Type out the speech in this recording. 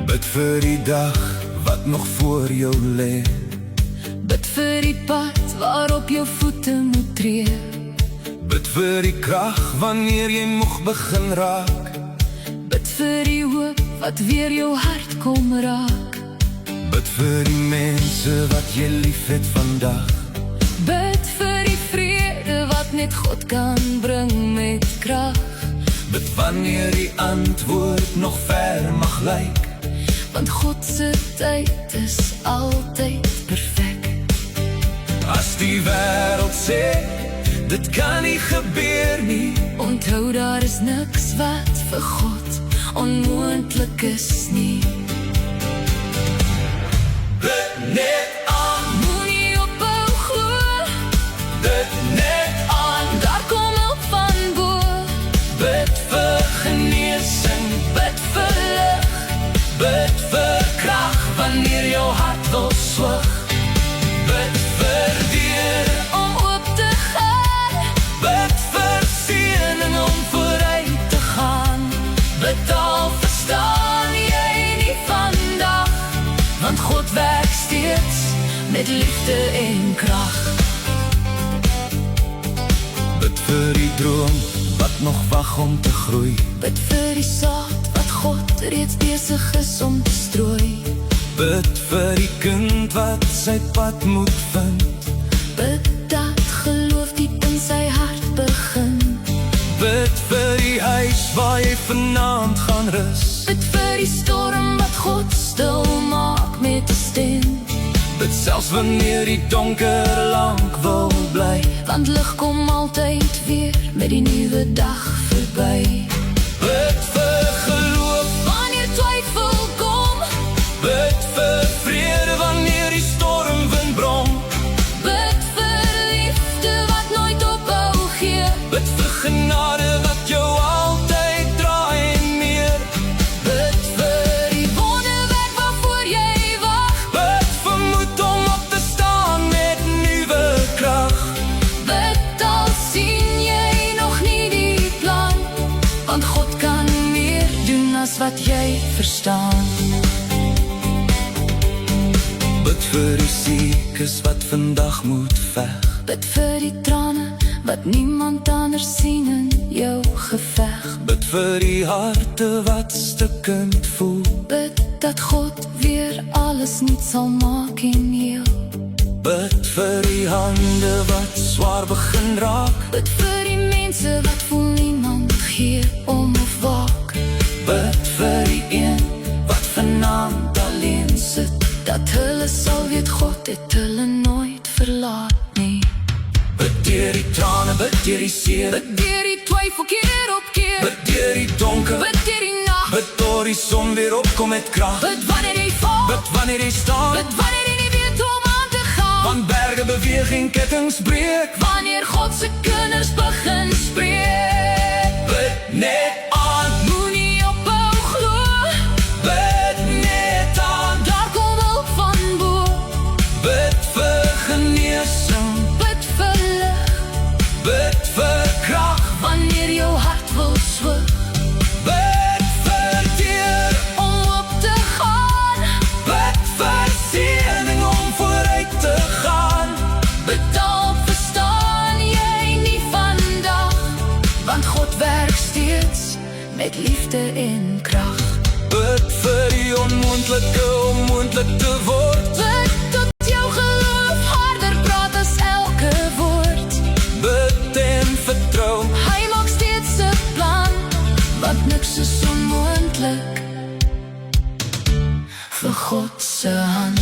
Bid vir die dag wat nog voor jou lê. Bid vir die pad waarop jou voete moet tree. Bid vir die krag wanneer jy moeg begin raak. Bid vir die hoop wat weer jou hart kom raak. Bid vir die mense wat jy lief het vandag. Bid vir die vrede wat net God kan bring met krag. Bid wanneer die antwoord nog ver mag lyk. Want God se tyd is altyd perfek. As die wêreld sê dit kan nie gebeur nie, onthou daar is niks wat vir God onmoontlik is nie. bid net aan, Moenie ophou glo, bid net aan. daar kom hulp van bo. Bid vir genesing, bid vir lig, bid vir krag wanneer jou hart wil swig. Bid vir deur Om oop te gaan, bid vir seëning om vooruit te gaan. bid al verstaan jy nie vandag, want God werk steeds met liefde en krag. Bid vir die droom wat nog wag om te groei. Bid vir die saad wat God reeds besig is om te strooi. Bid vir die kind wat sy pad moet vind. Bid dat geloof diep in sy hart begin. Bid vir die huis waar jy vanaand gaan rus. Bid vir die storm wat God stil maak met 'n stem. Bid selfs wanneer die donker lank wil bly. Want lig kom altyd weer met die nuwe dag verby. Bid vir geloof, Wanneer twyfel kom, bid vir vrede wanneer die stormwind brom. bid vir liefde wat nooit ophou gee. Bid vir genade wat jou altyd draai en meer. Bid vir die wonderwerk waarvoor jy wag. Bid vir moed om op te staan met nuwe krag. Bid al sien jy nog nie die plan, want God kan meer doen as wat jy verstaan. Bid vir die siekes wat vandag moet veg. Bid vir die trane wat niemand anders sien in jou geveg. Bid vir die harte wat stukkend voel. Bid dat God weer alles nuut sal maak en heel. Bid vir die hande wat swaar begin raak. Bid vir die mense wat voel niemand gee om of waak. Bid vir die een wat vanaand alleen sit. Dat hulle sal weet God het hulle nooit verlaat nie. Bid deur die trane, bid deur die seer. Bid deur die twyfel keer op keer. Bid deur die donker, Bid deur die nag. bid tot die son weer opkom met krag. Bid wanneer jy val. Bid wanneer jy staan, Bid wanneer jy nie weet hoe om aan te gaan. want berge beweeg en kettings breek. Wanneer God se kinders begin spreek. Bid net aan, Moenie ophou glo, bid net aan. daar kom hulp van bo. Bid vir genesing, Bid vir lig, bid vir krag. wanneer jou hart wil swig. Bid vir deur, Om op te gaan, bid vir seëning om vooruit te gaan. bid al verstaan jy nie vandag, want God werk steeds met liefde en krag. Bid vir die onmoontlike om moontlik te word. Bid tot jou geloof harder praat as elke woord. Bid en vertrou, Hy maak steeds 'n plan, want niks is onmoontlik vir God se hand.